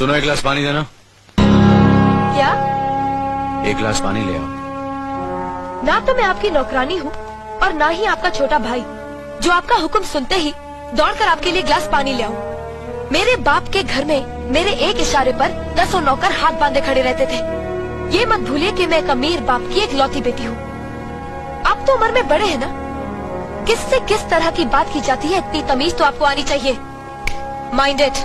सुनो, एक गिलास पानी देना। क्या? एक गिलास पानी ले आओ। ना तो मैं आपकी नौकरानी हूँ और ना ही आपका छोटा भाई जो आपका हुक्म सुनते ही दौड़कर आपके लिए गिलास पानी ले आऊं। मेरे बाप के घर में मेरे एक इशारे पर 10 नौकर हाथ बांधे खड़े रहते थे। ये मत भूलिए कि मैं एक अमीर बाप की एक लौती बेटी हूँ। आप तो उम्र में बड़े हैं ना, किससे किस तरह की बात की जाती है इतनी तमीज तो आपको आनी चाहिए। Mind it.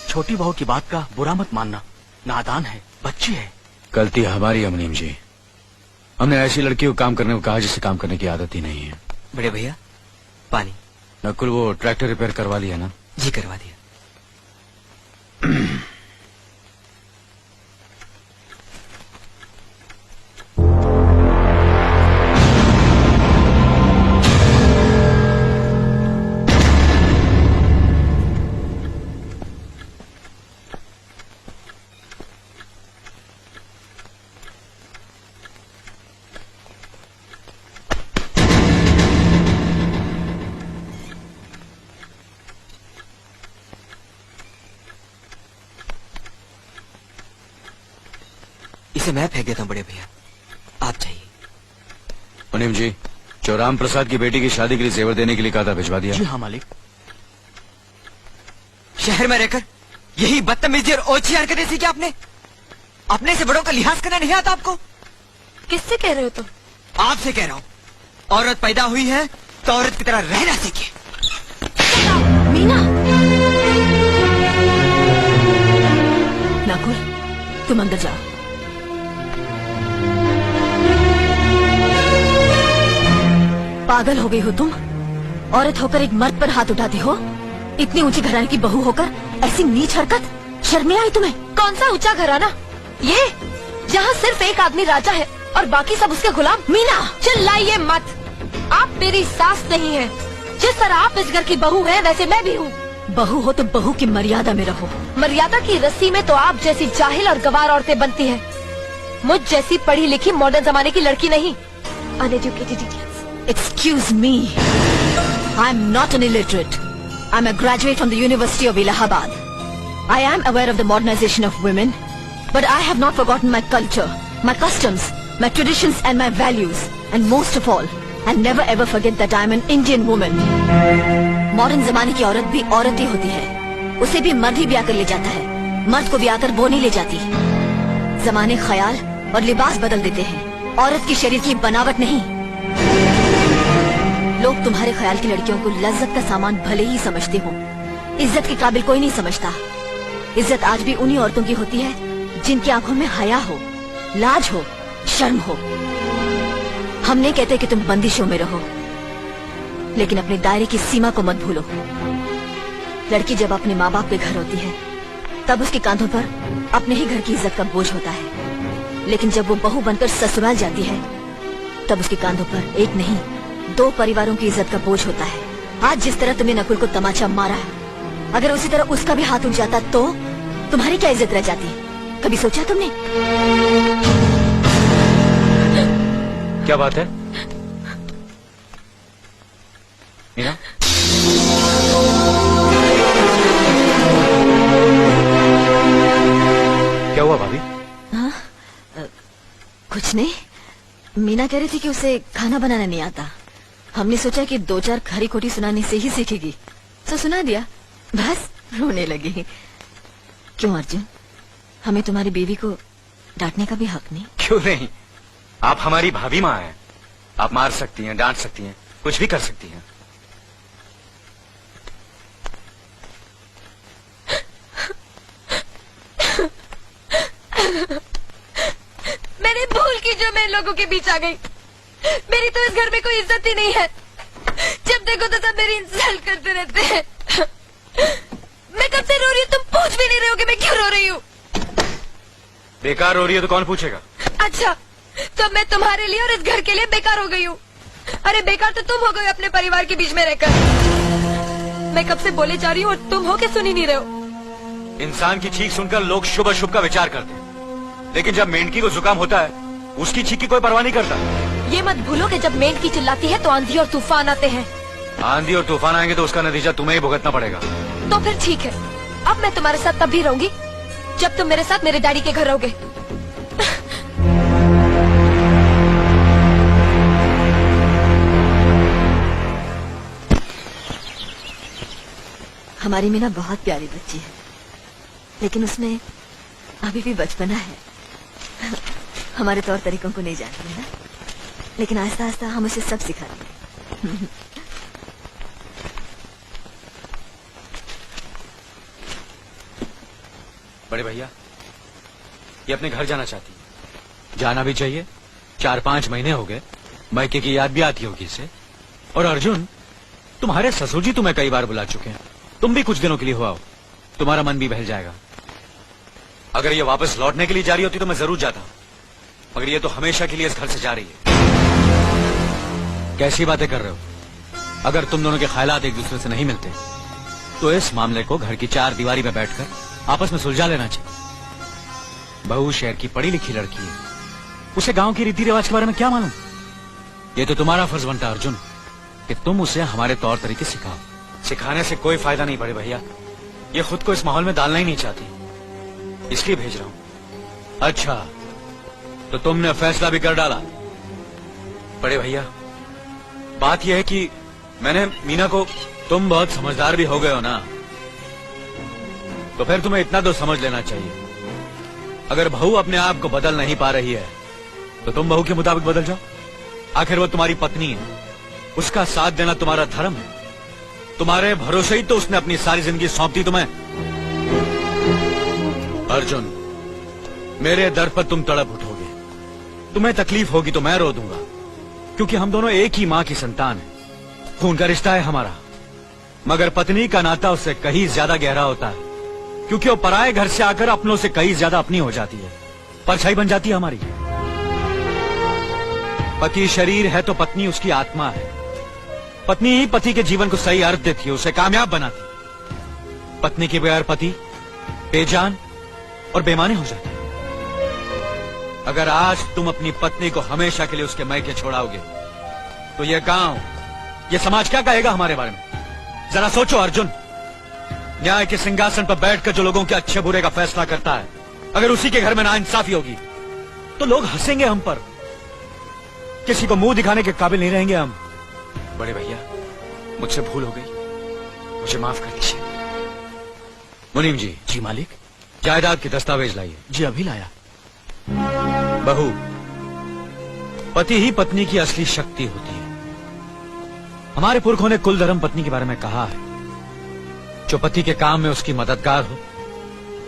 छोटी बहू की बात का बुरा मत मानना, नादान है, बच्ची है। गलती हमारी है मुनीम जी। हमने ऐसी लड़की को काम करने को कहा जिसे काम करने की आदत ही नहीं है। बड़े भैया पानी। नकुल, वो ट्रैक्टर रिपेयर करवा लिया ना? जी करवा दिया। इसे मैं फेंक देता हूँ बड़े भैया, आप चाहिए। मुनीम जी, जो राम प्रसाद की बेटी की शादी के लिए जेवर देने के लिए कहा था, भिजवा दिया? जी हाँ मालिक। शहर में रहकर यही बदतमीजी और ओछी हरकतें सीखी आपने? अपने से बड़ों का लिहाज करना नहीं आता आपको? किससे कह रहे हो तुम? आपसे कह रहा हूँ। औरत पैदा हुई है तो औरत की तरह रहना सीखे। मीना, नकुल, तुम अंदर जाओ। पागल हो गई हो तुम? औरत होकर एक मर्द पर हाथ उठाती हो? इतनी ऊंची घराने की बहू होकर ऐसी नीच हरकत, शर्म नहीं आई तुम्हें? कौन सा ऊंचा घराना? ये जहाँ सिर्फ एक आदमी राजा है और बाकी सब उसके गुलाम। मीना, चिल्लाइए मत। आप मेरी सास नहीं है। जिस तरह आप इस घर की बहू है वैसे मैं भी हूँ। बहू हो तो बहू की मर्यादा में रहो। मर्यादा की रस्सी में तो आप जैसी जाहिल और गवार औरतें बनती हैं। मुझ जैसी पढ़ी लिखी मॉडर्न जमाने की लड़की नहीं। Uneducated idiots. Excuse me, I'm not an illiterate. I'm a graduate from the University of Allahabad. I am aware of the modernization of women, but I have not forgotten my culture, my customs, my traditions and my values. And most of all, I'll never ever forget that I'm an Indian woman. Modern जमाने की औरत भी औरत ही होती है। उसे भी मर्द ही ब्याह कर ले जाता है, मर्द को ब्याह कर वो नहीं ले जाती। जमाने ख्याल और लिबास बदल देते हैं, औरत की शरीर की बनावट नहीं। लोग तुम्हारे ख्याल की लड़कियों को लज्जत का सामान भले ही समझते हो, इज्जत के काबिल कोई नहीं समझता। इज्जत आज भी उन्हीं औरतों की होती है जिनकी आंखों में हया हो, लाज हो, शर्म हो। हम नहीं कहते कि तुम बंदिशों में रहो, लेकिन अपने दायरे की सीमा को मत भूलो। लड़की जब अपने माँ बाप के घर होती है तब उसके कांधों पर अपने ही घर की इज्जत का बोझ होता है, लेकिन जब वो बहू बनकर ससुराल जाती है तब उसके कांधों पर एक नहीं 2 परिवारों की इज्जत का बोझ होता है। आज जिस तरह तुमने नकुल को तमाचा मारा, अगर उसी तरह उसका भी हाथ उठ जाता तो तुम्हारी क्या इज्जत रह जाती? कभी सोचा तुमने? क्या बात है मीना? क्या हुआ भाभी? हाँ, कुछ नहीं। मीना कह रही थी कि उसे खाना बनाना नहीं आता। हमने सोचा कि 2-4 खरी खोटी सुनाने से ही सीखेगी, तो सुना दिया। बस रोने लगी। क्यों अर्जुन, हमें तुम्हारी बीवी को डांटने का भी हक नहीं? क्यों नहीं, आप हमारी भाभी माँ हैं। आप मार सकती हैं, डांट सकती हैं, कुछ भी कर सकती हैं। मैंने भूल की जो मैं इन लोगों के बीच आ गई। मेरी तो इस घर में कोई इज्जत ही नहीं है। जब देखो तो सब मेरी इंसल्ट करते रहते हैं। मैं कब से रो रही हूँ, तुम पूछ भी नहीं रहे हो कि मैं क्यों रो रही हूँ। बेकार हो रही है तो कौन पूछेगा? अच्छा, तो मैं तुम्हारे लिए और इस घर के लिए बेकार हो गई हूँ। अरे बेकार तो तुम हो गए अपने परिवार के बीच में रहकर। मैं कब से बोले जा रही हूँ और तुम हो के सुन ही नहीं रहे हो। इंसान की चीख सुनकर लोग शुभ अशुभ का विचार करते हैं, लेकिन जब मेंढकी को जुकाम होता है उसकी चीख की कोई परवाह नहीं करता। ये मत भूलो कि जब मेंढकी चिल्लाती है तो आंधी और तूफान आते हैं। आंधी और तूफान आएंगे तो उसका नतीजा तुम्हें ही भुगतना पड़ेगा। तो फिर ठीक है, अब मैं तुम्हारे साथ तब भी रहूंगी जब तुम मेरे साथ मेरे डैडी के घर रहोगे। हमारी मीना बहुत प्यारी बच्ची है, लेकिन उसमें अभी भी बचपना है। हमारे तौर तरीकों को नहीं जानती है ना, लेकिन आहिस्ता आहिस्ता हम उसे सब सिखा देंगे। बड़े भैया, ये अपने घर जाना चाहती है। जाना भी चाहिए, 4-5 महीने हो गए, मायके की याद भी आती होगी इसे। और अर्जुन, तुम्हारे ससुर जी तुम्हें कई बार बुला चुके हैं, तुम भी कुछ दिनों के लिए हो आओ, तुम्हारा मन भी बहल जाएगा। अगर ये वापस लौटने के लिए जा रही होती तो मैं जरूर जाता, मगर ये तो हमेशा के लिए इस घर से जा रही है। कैसी बातें कर रहे हो? अगर तुम दोनों के ख्यालात एक दूसरे से नहीं मिलते तो इस मामले को घर की 4 दीवारी में बैठकर आपस में सुलझा लेना चाहिए। बहू शहर की पढ़ी लिखी लड़की है, उसे गांव की रीति रिवाज के बारे में क्या मालूम? ये तो तुम्हारा फर्ज बनता अर्जुन कि तुम उसे हमारे तौर तरीके सिखाओ। सिखाने से कोई फायदा नहीं बड़े भैया, ये खुद को इस माहौल में डालना ही नहीं चाहती, इसलिए भेज रहा हूं। अच्छा, तो तुमने फैसला भी कर डाला? बड़े भैया, बात यह है कि मैंने मीना को, तुम बहुत समझदार भी हो गए हो ना, तो फिर तुम्हें इतना तो समझ लेना चाहिए, अगर बहू अपने आप को बदल नहीं पा रही है तो तुम बहू के मुताबिक बदल जाओ। आखिर वो तुम्हारी पत्नी है, उसका साथ देना तुम्हारा धर्म है। तुम्हारे भरोसे ही तो उसने अपनी सारी जिंदगी सौंप दी तुम्हें। अर्जुन, मेरे दर पर तुम तड़प उठोगे, तुम्हें तकलीफ होगी तो मैं रो दूंगा, क्योंकि हम दोनों एक ही मां की संतान हैं, खून का रिश्ता है हमारा। मगर पत्नी का नाता उससे कहीं ज्यादा गहरा होता है, क्योंकि वो पराये घर से आकर अपनों से कहीं ज्यादा अपनी हो जाती है, परछाई बन जाती है हमारी। पति शरीर है तो पत्नी उसकी आत्मा है। पत्नी ही पति के जीवन को सही अर्थ देती है, उसे कामयाब बनाती है। पत्नी के बगैर पति बेजान और बेमाने हो जाते हैं। अगर आज तुम अपनी पत्नी को हमेशा के लिए उसके मायके छोड़ाओगे तो यह गांव, यह समाज क्या कहेगा हमारे बारे में? जरा सोचो अर्जुन, न्याय के सिंहासन पर बैठकर जो लोगों के अच्छे बुरे का फैसला करता है, अगर उसी के घर में नाइंसाफी होगी तो लोग हंसेंगे हम पर, किसी को मुंह दिखाने के काबिल नहीं रहेंगे हम। बड़े भैया, मुझसे भूल हो गई, मुझे माफ कर दीजिए। मुनीम जी। जी मालिक। जायदाद के दस्तावेज लाइए। जी अभी लाया। बहू, पति ही पत्नी की असली शक्ति होती है। हमारे पुरखों ने कुल धर्म पत्नी के बारे में कहा है, जो पति के काम में उसकी मददगार हो,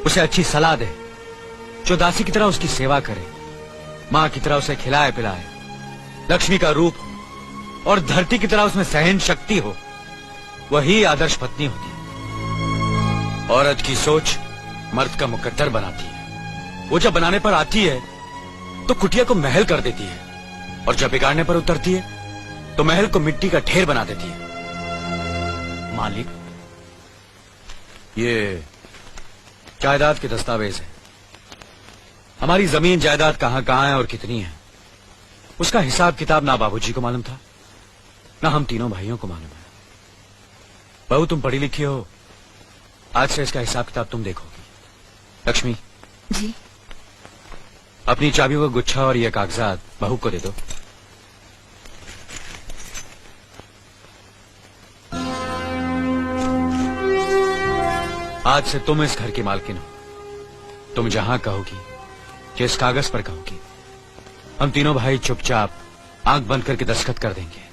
उसे अच्छी सलाह दे, जो दासी की तरह उसकी सेवा करे, मां की तरह उसे खिलाए पिलाए, लक्ष्मी का रूप हो और धरती की तरह उसमें सहन शक्ति हो, वही आदर्श पत्नी होती है। औरत की सोच मर्द का मुकद्दर बनाती है। वो जब बनाने पर आती है तो कुटिया को महल कर देती है, और जब बिगाड़ने पर उतरती है तो महल को मिट्टी का ढेर बना देती है। मालिक, ये जायदाद के दस्तावेज है। हमारी जमीन जायदाद कहां कहां है और कितनी है, उसका हिसाब किताब ना बाबूजी को मालूम था, ना हम तीनों भाइयों को मालूम है। बहू, तुम पढ़ी लिखी हो, आज से इसका हिसाब किताब तुम देखोगी। लक्ष्मी जी। अपनी चाबियों का गुच्छा और ये कागजात बहू को दे दो। आज से तुम इस घर की मालकिन हो। तुम जहां कहोगी, जिस कागज पर कहोगी, हम तीनों भाई चुपचाप आंख बंद करके दस्तखत कर देंगे।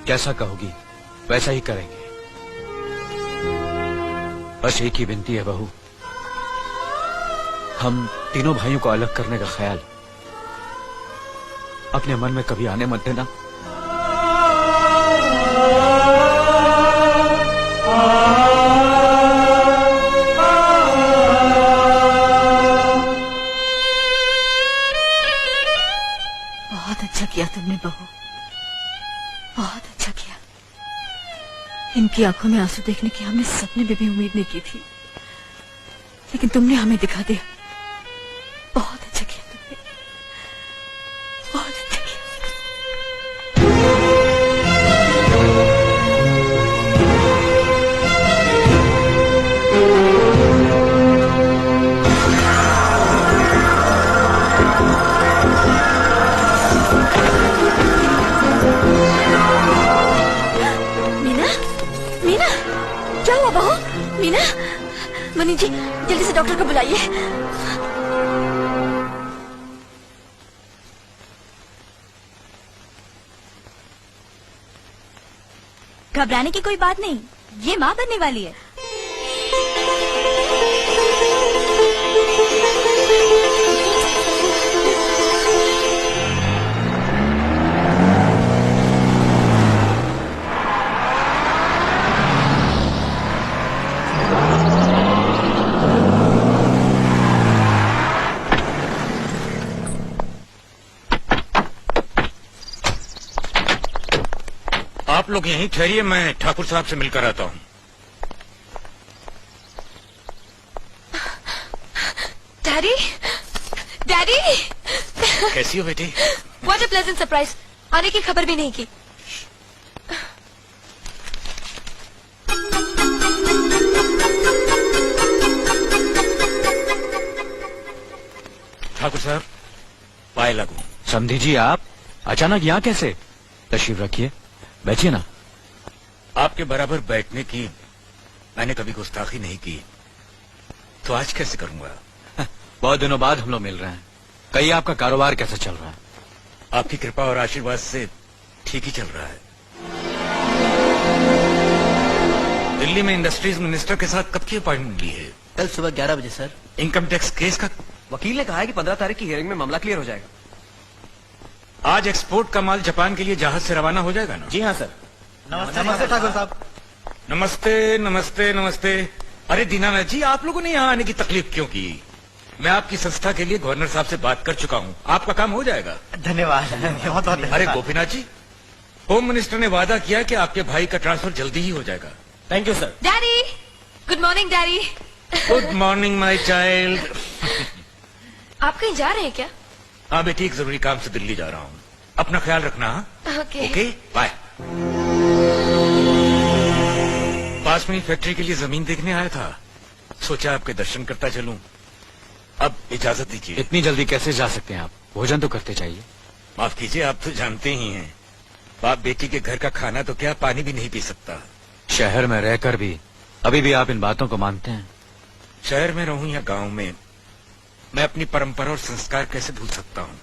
जैसा कहोगी वैसा ही करेंगे। बस एक ही विनती है बहू, हम तीनों भाइयों को अलग करने का ख्याल अपने मन में कभी आने मत देना। बहुत अच्छा किया तुमने बहू, बहुत अच्छा किया। इनकी आंखों में आंसू देखने की हमने सपने में भी उम्मीद नहीं की थी। लेकिन तुमने हमें दिखा दिया। बहुत अच्छा किया तुमने, बहुत अच्छा किया। मीना, मीना, क्या हुआ बहू? मीना, मनी जी जल्दी से डॉक्टर को बुलाइए। घबराने की कोई बात नहीं, ये माँ बनने वाली है। आप लोग यहीं ठहरिए, मैं ठाकुर साहब से मिलकर आता हूँ। डैडी, डैडी, कैसी हो बेटी? What a pleasant surprise. आने की खबर भी नहीं की। ठाकुर साहब, पाए लगू। समझी जी, आप अचानक यहाँ कैसे? तशरीफ रखिए, बैठिए ना। आपके बराबर बैठने की मैंने कभी गुस्ताखी नहीं की, तो आज कैसे करूंगा? बहुत दिनों बाद हम लोग मिल रहे हैं। कहिए, आपका कारोबार कैसा चल रहा है? आपकी कृपा और आशीर्वाद से ठीक ही चल रहा है। दिल्ली में इंडस्ट्रीज मिनिस्टर के साथ कब की अपॉइंटमेंट ली है? कल सुबह 11 बजे सर। इनकम टैक्स केस का वकील ने कहा है कि 15 तारीख की हियरिंग में मामला क्लियर हो जाएगा। आज एक्सपोर्ट का माल जापान के लिए जहाज से रवाना हो जाएगा ना? जी हाँ सर। नमस्ते ठाकुर साहब। नमस्ते नमस्ते नमस्ते। अरे दीनानाथ जी, आप लोगों ने यहाँ आने की तकलीफ क्यों की? मैं आपकी संस्था के लिए गवर्नर साहब से बात कर चुका हूँ, आपका काम हो जाएगा। धन्यवाद, बहुत बहुत अरे गोपीनाथ जी, होम मिनिस्टर ने वादा किया कि आपके भाई का ट्रांसफर जल्दी ही हो जाएगा। Thank you sir. Daddy, good morning daddy. Good morning my child. आप कहीं जा रहे हैं क्या? हाँ बेटी, एक जरूरी काम से दिल्ली जा रहा हूँ, अपना ख्याल रखना। हाँ? ओके। Okay, bye. पास में ही फैक्ट्री के लिए जमीन देखने आया था, सोचा आपके दर्शन करता चलूं। अब इजाजत दीजिए। इतनी जल्दी कैसे जा सकते हैं आप? भोजन तो करते चाहिए। माफ कीजिए, आप तो जानते ही हैं, बाप बेटी के घर का खाना तो क्या, पानी भी नहीं पी सकता। शहर में रहकर भी अभी भी आप इन बातों को मानते हैं? शहर में रहूं या गांव में, मैं अपनी परंपरा और संस्कार कैसे भूल सकता हूं?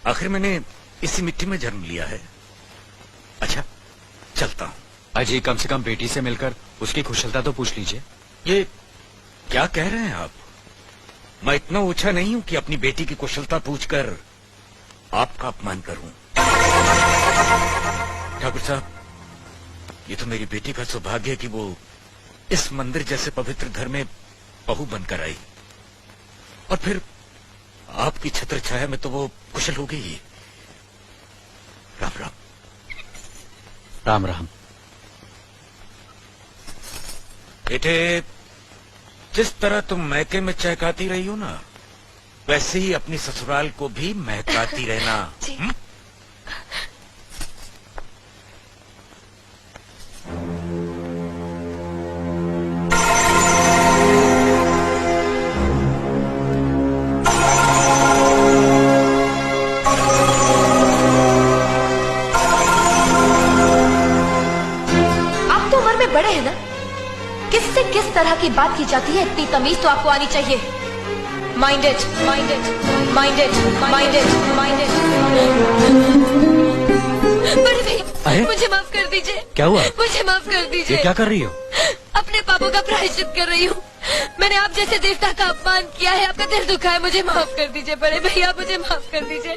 आखिर मैंने इसी मिट्टी में जन्म लिया है। अच्छा, चलता हूं। अजी, कम से कम बेटी से मिलकर उसकी कुशलता तो पूछ लीजिए। ये क्या कह रहे हैं आप? मैं इतना ऊंचा नहीं हूं कि अपनी बेटी की कुशलता पूछकर आपका अपमान करूं। ठाकुर साहब, ये तो मेरी बेटी का सौभाग्य है कि वो इस मंदिर जैसे पवित्र घर में बहू बनकर आई, और फिर आपकी छत्र छाया में तो वो कुशल हो गई। राम राम। राम राम। बेटे, जिस तरह तुम मैके में चहकाती रही हो ना, वैसे ही अपनी ससुराल को भी महकाती रहना। जी। आप तो उम्र में बड़े हैं ना, किससे किस तरह की बात की जाती है, इतनी तमीज तो आपको आनी चाहिए। Minded, minded, minded, minded, minded. बड़े भाई, अरे? मुझे माफ कर दीजिए। क्या हुआ? मुझे माफ कर दीजिए। ये क्या कर रही हो? अपने पापों का प्रायश्चित कर रही हूँ। मैंने आप जैसे देवता का अपमान किया है, आपका दिल दुखा है, मुझे माफ कर दीजिए बड़े भैया, मुझे माफ कर दीजिए।